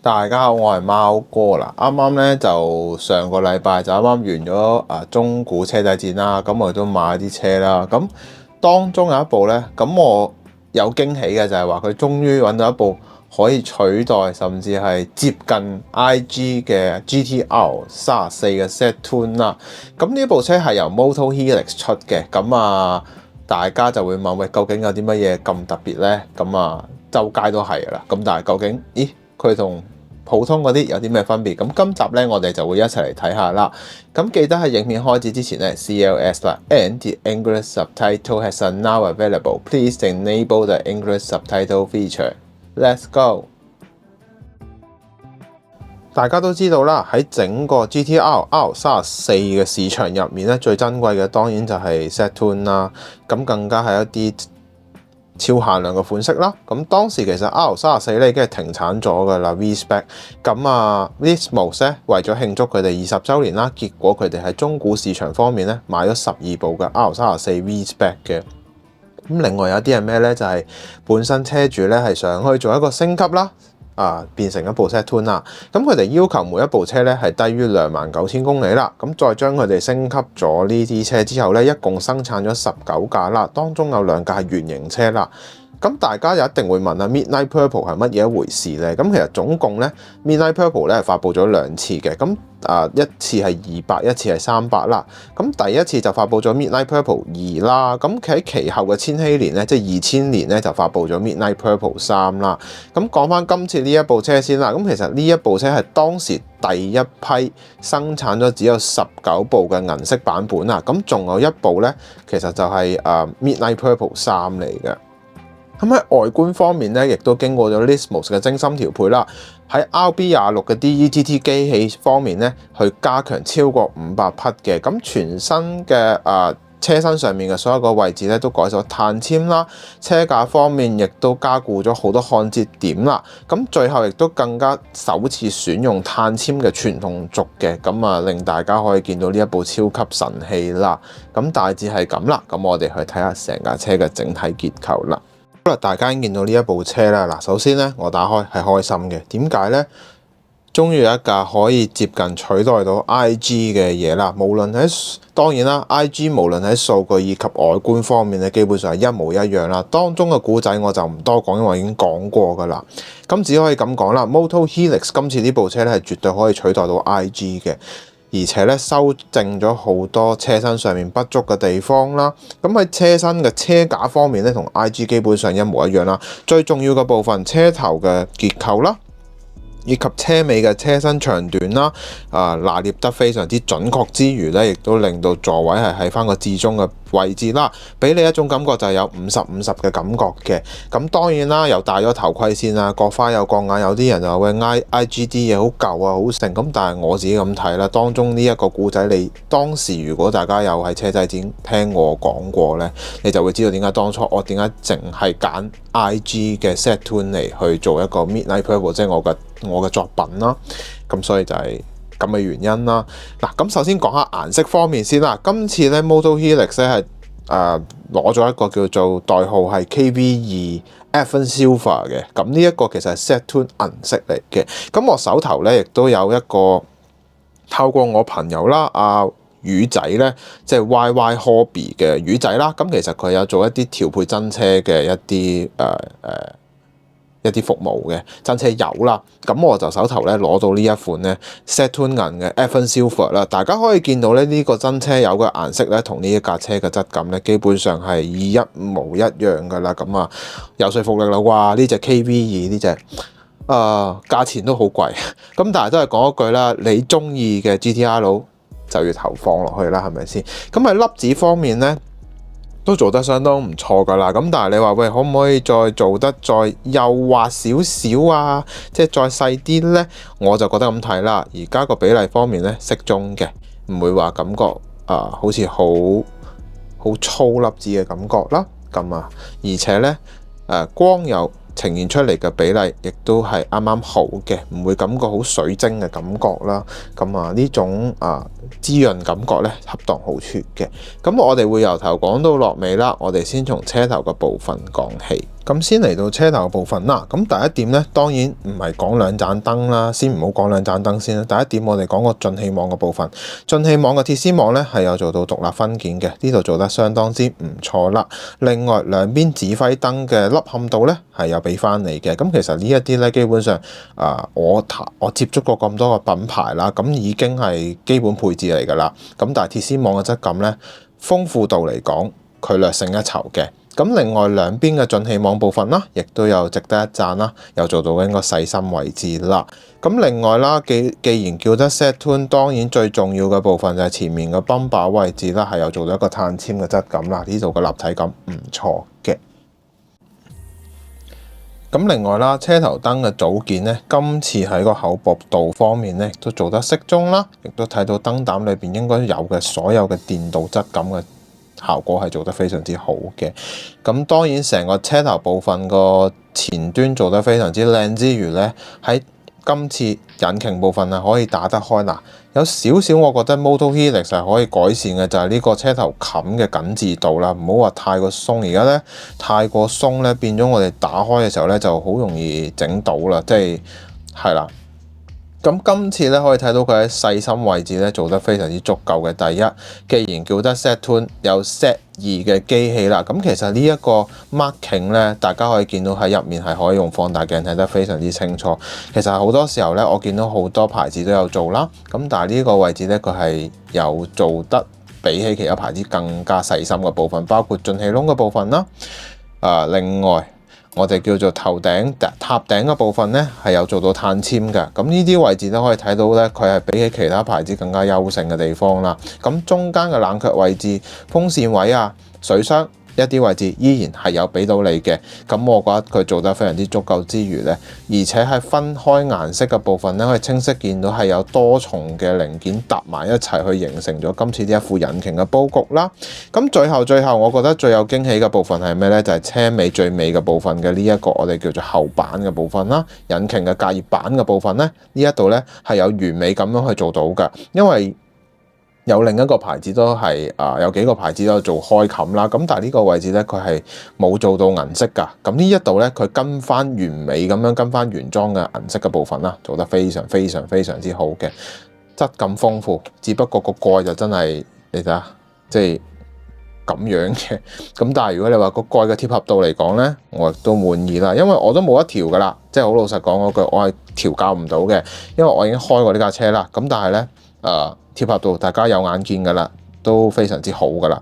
大家好，我係貓哥啦。啱啱咧就上個禮拜就啱啱完咗中古車仔展啦，咁我都買啲車啦。咁當中有一部咧，咁我有驚喜嘅就係話佢終於揾到一部可以取代甚至係接近 IG 嘅 GTR 34嘅 Z-Tune 啦。咁呢部車係由 Moto Helix 出嘅，咁大家就會問喂，究竟有啲乜嘢咁特別咧？咁周街都係啦。咁但係究竟咦佢同普通嗰啲有啲咩分別？咁今集咧，我哋就會一齊嚟睇下啦。咁記得喺影片開始之前咧 CLS 啦 ，and the English subtitle has now available. Please enable the English subtitle feature. Let's go。大家都知道啦，喺整個 GTR R34嘅市場入面咧，最珍貴嘅當然就係 Z-Tune 啦。咁更加係一啲超限量嘅款式啦，咁當時其實 R34咧已經係停產咗㗎啦 V-Spec， 咁Nismo 咧為咗慶祝佢哋20週年啦，結果佢哋喺中古市場方面咧買咗12部嘅 R34 V-Spec 嘅。咁另外有啲係咩咧？就係本身車主咧係想去做一個升級啦。變成一部 Z-Tune 啦，咁佢哋要求每一部車咧係低於29,000公里啦，咁再將佢哋升級咗呢啲車之後咧，一共生產咗19架啦，當中有2架係原型車啦。咁大家又一定會問啊 Midnight Purple 係乜嘢一回事咧？咁其實總共咧 Midnight Purple 咧係發布咗2次嘅，咁一次係200，一次係300啦。咁第一次就發布咗 Midnight Purple 2啦，咁喺其後嘅千禧年咧，即係2000年咧就發布咗 Midnight Purple 3啦。咁講翻今次呢一部車先啦，咁其實呢一部車係當時第一批生產咗只有19部嘅銀色版本啦，咁仲有一部咧，其實就係Midnight Purple 3嚟嘅。咁喺外觀方面咧，亦都經過咗 Nismo 嘅精心調配啦。喺 RB26 嘅 DETT 機器方面咧，去加強超過500匹嘅。咁全新嘅車身上面嘅所有個位置咧，都改咗碳纖啦。車架方面亦都加固咗好多焊接點啦。咁最後亦都更加首次選用碳纖嘅傳動軸嘅，咁令大家可以見到呢一部超級神器啦。咁大致係咁啦。咁我哋去睇下成架車嘅整體結構啦。好啦，大家已經見到呢一部車啦。嗱，首先咧，我打開係開心嘅。點解咧？終於有一架可以接近取代到 IG 嘅嘢啦。無論喺當然啦 ，IG 無論喺數據以及外觀方面咧，基本上係一模一樣啦。當中嘅故仔我就唔多講，因為已經講過㗎啦。咁只可以咁講啦。Moto Helix 今次呢部車咧係絕對可以取代到 IG 嘅。而且咧修正咗好多車身上面不足嘅地方啦。咁喺車身嘅車架方面咧，同 IG 基本上一模一樣啦。最重要嘅部分，車頭嘅結構啦，以及車尾嘅車身長短啦，拿捏得非常之準確之餘咧，亦都令到座位係喺翻個至中嘅位置啦，俾你一種感覺就係有50-50嘅感覺嘅。咁當然啦，又戴咗頭盔先啦，各花有各眼，有啲人就話喂 IG 啲嘢好舊啊，好剩咁，但係我自己咁睇啦，當中呢一個故仔，你當時如果大家有喺車仔展聽我講過咧，你就會知道點解當初我點解淨係揀 IG 嘅 Z-Tune 嚟去做一個 Midnight Purple， 即係我嘅作品啦。咁所以就係咁嘅原因啦。嗱，咁首先講下顏色方面先啦。今次咧 Moto Helix 咧係攞咗一個叫做代號係 KV2 Effin Silver 嘅。咁呢一個其實係 Z-Tune 銀色嚟嘅。咁我手頭咧亦都有一個透過我朋友啦，魚仔咧，即係 YY Hobby 嘅魚仔啦。咁其實佢有做一啲調配真車嘅一啲服務嘅真車油啦，咁我就手頭咧攞到呢一款咧 Z-Tune 銀嘅 Effin Silver 啦。大家可以見到咧呢個真車油嘅顏色咧，同呢一架車嘅質感咧，基本上係一模一樣噶啦。咁有說服力啦啩？呢隻 KV2 呢隻價錢都好貴，咁但係都係講一句啦，你中意嘅 GTR 就要投放落去啦，係咪先？咁喺粒子方面咧，都做得相當唔錯㗎啦，咁但係你話喂，可唔可以再做得再幼滑少少啊？即係再細啲咧，我就覺得咁睇啦。而家個比例方面咧，適中嘅，唔會話感覺好似好粗粒子嘅感覺啦。咁而且咧光有呈現出嚟嘅比例，亦都係啱啱好嘅，唔會感覺好水晶嘅感覺啦。咁呢種滋潤感覺咧，恰當好處嘅。咁我哋會由頭講到落尾啦。我哋先從車頭嘅部分講起。咁先嚟到車頭部分啦。咁第一點咧，當然唔係講兩盞燈啦，先唔好講兩盞燈先啦。第一點我哋講個進氣網嘅部分，進氣網嘅鐵絲網咧係有做到獨立分件嘅，呢度做得相當之唔錯啦。另外兩邊指揮燈嘅凹陷度咧係有俾翻你嘅。咁其實呢一啲咧基本上我接觸過咁多個品牌啦，咁已經係基本配置嚟㗎啦。咁但係鐵絲網嘅質感咧，豐富度嚟講佢略勝一籌嘅。咁另外兩邊嘅進氣網部分啦，亦都有值得一讚啦，又做到一個細心位置啦。咁另外啦，既然叫得 Ztune， 當然最重要嘅部分就係前面嘅泵把位置啦，係有做到一個碳纖嘅質感啦，呢度嘅立體感唔錯嘅。咁另外啦，車頭燈嘅組件咧，今次喺個厚薄度方面咧，都做得適中啦，亦都睇到燈膽裏邊應該有嘅所有嘅電鍍質感嘅效果係做得非常之好嘅。咁當然成個車頭部分個前端做得非常之靚之餘咧，喺今次引擎部分係可以打得開嗱，有少少我覺得 Moto Helix 係可以改善嘅，就係呢個車頭冚嘅緊緻度啦，唔好話太過鬆。而家咧太過鬆咧，變咗我哋打開嘅時候咧就好容易整到啦，即係啦。咁今次咧可以睇到佢喺細心位置咧做得非常之足夠嘅。第一，既然叫得 Ztune 有 Z2 嘅機器啦，咁其實呢一個 marking 咧，大家可以見到喺入面係可以用放大鏡睇得非常之清楚。其實好多時候咧，我見到好多牌子都有做啦，咁但係呢個位置咧佢係有做得比起其他牌子更加細心嘅部分，包括進氣窿嘅部分啦。另外我哋叫做頭頂塔頂嘅部分咧，係有做到碳纖嘅。咁呢啲位置都可以睇到咧，佢係比起其他牌子更加優勝嘅地方啦。咁中間嘅冷卻位置、風扇位啊、水箱一啲位置依然係有俾到你嘅。咁我覺得佢做得非常之足夠之餘咧，而且係分開顏色嘅部分咧，可以清晰見到係有多重嘅零件搭埋一齊去形成咗今次呢一副引擎嘅佈局啦。咁最後我覺得最有驚喜嘅部分係咩咧？就係車尾最尾嘅部分嘅呢一個我哋叫做後板嘅部分啦，引擎嘅隔熱板嘅部分咧，呢一度咧係有完美咁樣去做到㗎，因為有另一個牌子都係有幾個牌子都有做開冚啦，咁但係呢個位置咧佢係冇做到銀色㗎，咁呢一度咧佢跟翻完美咁樣跟翻原裝嘅銀色嘅部分啦，做得非常之好嘅，質感豐富，只不過個蓋就真係你睇下，即係咁樣嘅。咁但係如果你話個蓋嘅貼合度嚟講咧，我亦都滿意啦，因為我都冇得調㗎啦，即係好老實講嗰句，我係調校唔到嘅，因為我已經開過呢架車啦。咁但係咧貼合度大家有眼見㗎啦，都非常之好㗎啦。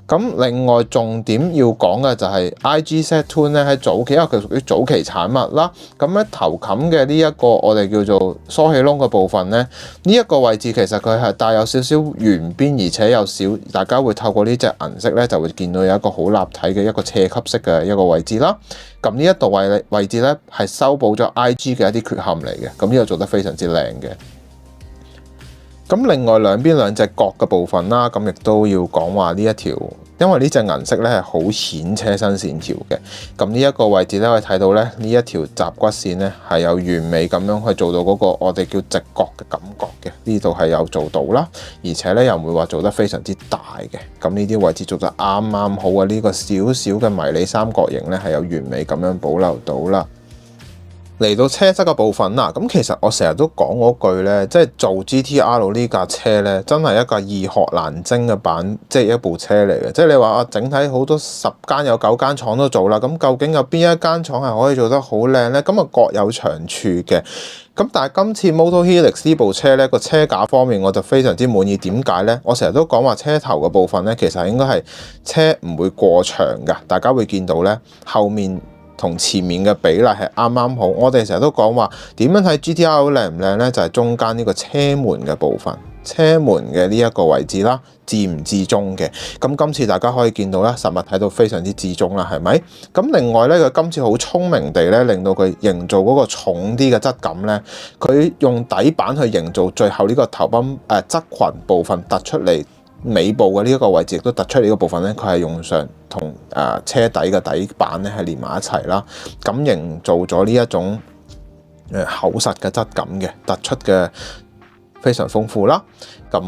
咁另外重點要講嘅就係 IG Ztune 咧喺早期，因為佢屬於早期產物啦。咁咧頭冚嘅呢一個我哋叫做疏氣窿嘅部分咧，呢一個位置其實佢係帶有少少圓邊，而且有少大家會透過呢隻銀色咧就會見到有一個好立體嘅一個斜級式嘅一個位置啦。咁呢一度位置咧係修補咗 IG 嘅一啲缺陷嚟嘅，咁呢個做得非常之靚嘅。咁另外兩邊兩隻角嘅部分啦，咁亦都要講話呢一條，因為呢隻銀色咧係好顯車身線條嘅。咁呢一個位置咧可以睇到咧，呢一條閘骨線咧係有完美咁樣去做到嗰個我哋叫直角嘅感覺嘅，呢度係有做到啦，而且咧又唔會話做得非常之大嘅。咁呢啲位置做得啱啱好啊，呢個小小嘅迷你三角形咧係有完美咁樣保留到啦。嚟到車側嘅部分啦，咁其實我成日都講嗰句咧，即係做 GTR 呢架車咧，真係一架易學難精嘅版，即係一部車嚟嘅。即係你話整體好多10間有9間廠都做啦，咁究竟有邊一間廠係可以做得好靚咧？咁啊各有長處嘅。咁但係今次 Moto Helix 呢部車咧，個車架方面我就非常之滿意。點解咧？我成日都講話車頭嘅部分咧，其實應該係車唔會過長㗎。大家會見到咧，後面同前面嘅比例係啱啱好。我哋成日都講話點樣睇 GTR 靚唔靚咧？就係中間呢個車門嘅部分，車門嘅呢一個位置啦，至唔至中嘅。咁今次大家可以見到咧，實物睇到非常之至中啦，係咪？咁另外咧，佢今次好聰明地咧，令到佢營造嗰個重啲嘅質感咧，佢用底板去營造最後呢個頭泵側裙部分突出嚟。尾部嘅呢一個位置亦都突出嚟呢個部分咧，佢係用上同車底嘅底板咧係連埋一齊啦，咁營造咗呢一種厚實嘅質感嘅，突出嘅非常豐富啦。咁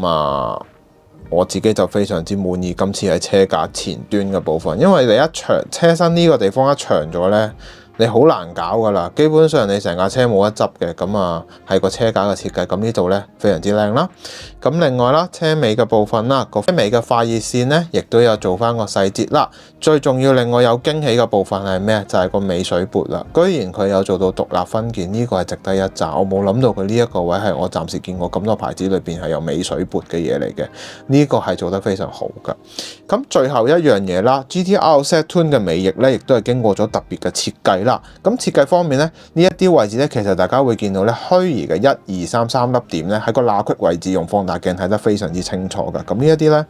我自己就非常之滿意今次喺車架前端嘅部分，因為你一長車身呢個地方一長咗呢，你好難搞噶啦，基本上你成架車冇得執嘅，咁啊係個車架嘅設計，咁呢度呢，非常之靚啦。咁另外啦，車尾嘅部分啦，個車尾嘅快熱線呢，亦都有做翻個細節啦。最重要令我有驚喜嘅部分係咩？就係個尾水撥啦，居然佢有做到獨立分件，呢個係值得一讚。我冇諗到佢呢一個位係我暫時見過咁多牌子裏邊係有尾水撥嘅嘢嚟嘅，呢個係做得非常好噶。咁最後一樣嘢啦，GT-R Z-Tone 嘅尾翼呢，亦都係經過咗特別嘅設計啦。咁設計方面呢，呢一啲位置呢，其實大家會見到呢虛擬嘅1、2、3粒點呢，喺個罅隙位置用放大鏡睇得非常之清楚噶。咁呢一啲呢，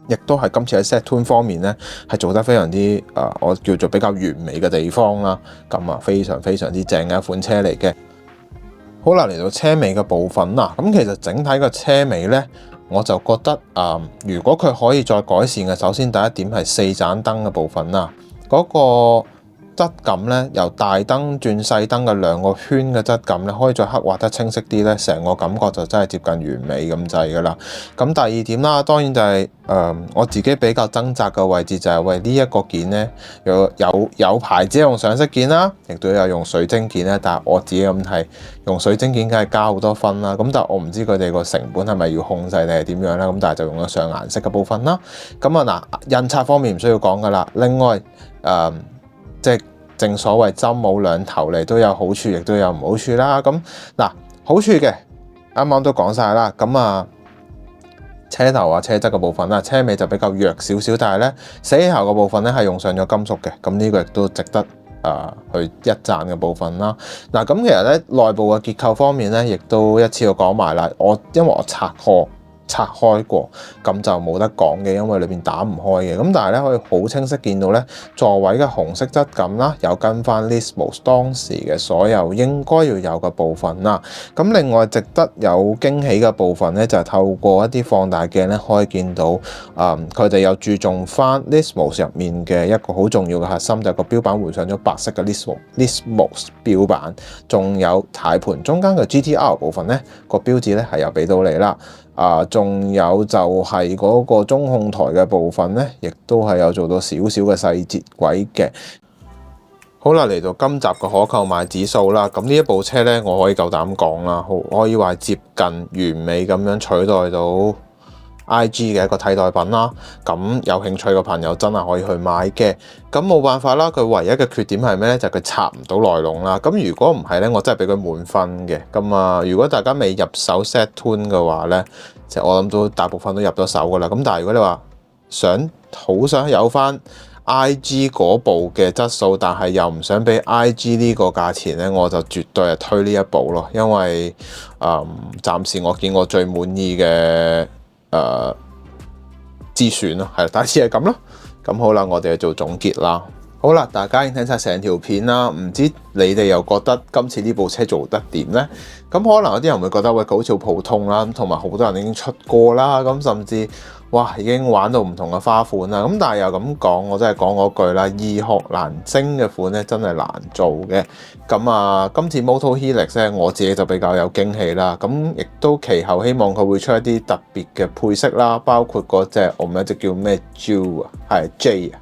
亦都係今次喺 Z-Tone 方面呢，係做得非常之我叫做比較完美嘅地方啦。咁啊，非常非常之正嘅一款車嚟嘅。好啦，嚟到車尾嘅部分啦。咁其實整體個車尾呢，我就覺得如果佢可以再改善嘅，首先第一點係4盞燈嘅部分啦，嗰個質感咧，由大燈轉細燈嘅兩個圈嘅質感咧，可以再刻畫得清晰啲咧，成個感覺就真係接近完美咁滯噶啦。咁第二點啦，當然就係我自己比較掙扎嘅位置就係喂呢一個件咧，有牌子用上色件啦，亦都有用水晶件咧，但係我自己咁睇，用水晶件梗係加好多分啦。咁但係我唔知佢哋個成本係咪要控制定係點樣啦。咁但係就用咗上顏色嘅部分啦。咁啊嗱，印刷方面唔需要講噶啦。另外即係正所謂針冇兩頭嚟，都有好處，亦都有唔好處啦。咁嗱，好處嘅啱啱都講晒啦。咁啊，車頭啊、車側嘅部分啦，車尾就比較弱少少，但係咧死氣喉嘅部分咧係用上咗金屬嘅。咁呢個亦都值得去一讚嘅部分啦。嗱，咁其實咧內部嘅結構方面咧，亦都一次過講埋啦。因為我拆開過，咁就冇得講嘅，因為裏邊打唔開嘅。咁但係咧可以好清晰見到咧座位嘅紅色質感啦，有跟翻 Nismo 當時嘅所有應該要有嘅部分啦。咁另外值得有驚喜嘅部分咧，就係透過一啲放大鏡咧，可以見到佢哋有注重翻 Nismo 入面嘅一個好重要嘅核心，就係個標板換上咗白色嘅 Nismo 標板，仲有軚盤中間嘅 GT-R 部分咧個標誌咧係有俾到你啦。仲有就係嗰個中控台嘅部分咧，亦都係有做到少少嘅細節位嘅。好啦，嚟到今集嘅可購買指數啦，咁呢一部車咧，我可以夠膽講啦，可以話接近完美咁樣取代到 IG 嘅一個替代品啦。咁有興趣嘅朋友真係可以去買嘅。咁冇辦法啦，佢唯一嘅缺點係咩咧？就係佢插唔到內籠啦。咁如果唔係咧，我真係俾佢滿分嘅。咁如果大家未入手 Z-Tone 嘅話咧，即係我諗到大部分都入咗手噶啦。咁但係如果你話好想有翻 IG 嗰部嘅質素，但係又唔想俾 IG 呢個價錢咧，我就絕對係推呢一部咯。因為暫時我見過最滿意嘅之選咯，係大致係咁咯。咁好啦，我哋去做總結啦。好啦，大家已經睇晒成條片啦，唔知你哋又覺得今次呢部車做得點呢？咁可能有啲人會覺得喂，佢好似好普通啦，同埋好多人已經出過啦，咁甚至哇已經玩到唔同嘅花款啦。咁但係又咁講，我真係講嗰句啦，易學難精嘅款咧真係難做嘅。咁今次 Moto Helix 咧，我自己就比較有驚喜啦。咁亦都其後希望佢會出一啲特別嘅配飾啦，包括嗰隻我唔記得叫咩 J 啊，係 J 啊。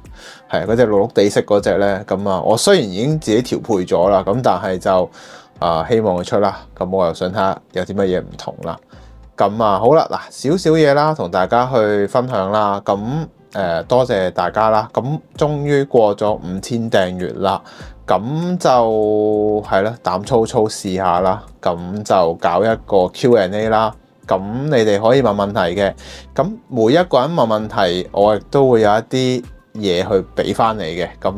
係嗰隻綠綠地色嗰隻咧，咁我雖然已經自己調配咗啦，咁但係就希望佢出啦。咁我又想睇下有啲乜嘢唔同啦。咁好啦，嗱少少嘢啦，同大家去分享啦。咁多謝大家啦。咁終於過咗5000訂閱啦。咁就係啦，膽粗粗試下啦。咁就搞一個 Q&A 啦。咁你哋可以問問題嘅。咁每一個人問問題，我亦都會有一啲嘢去俾翻你嘅。咁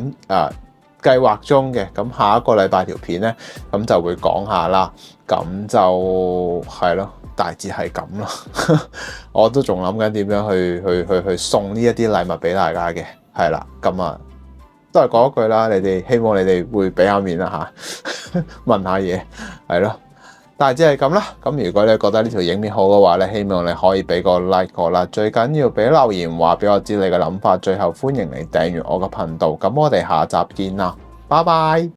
計劃中嘅，咁下一個禮拜條片咧，咁就會講下啦。咁就係咯，大致係咁咯。我都仲諗緊點樣去送呢一啲禮物俾大家嘅，係啦。咁都係講一句啦，你哋希望你哋會俾下面啦嚇，問下嘢係咯。大致係咁啦。咁如果你覺得呢條影片好嘅話咧，希望你可以俾個 like 我啦。最緊要俾留言話俾我知你嘅諗法。最後歡迎你訂閱我嘅頻道。咁我哋下集見啦，拜拜。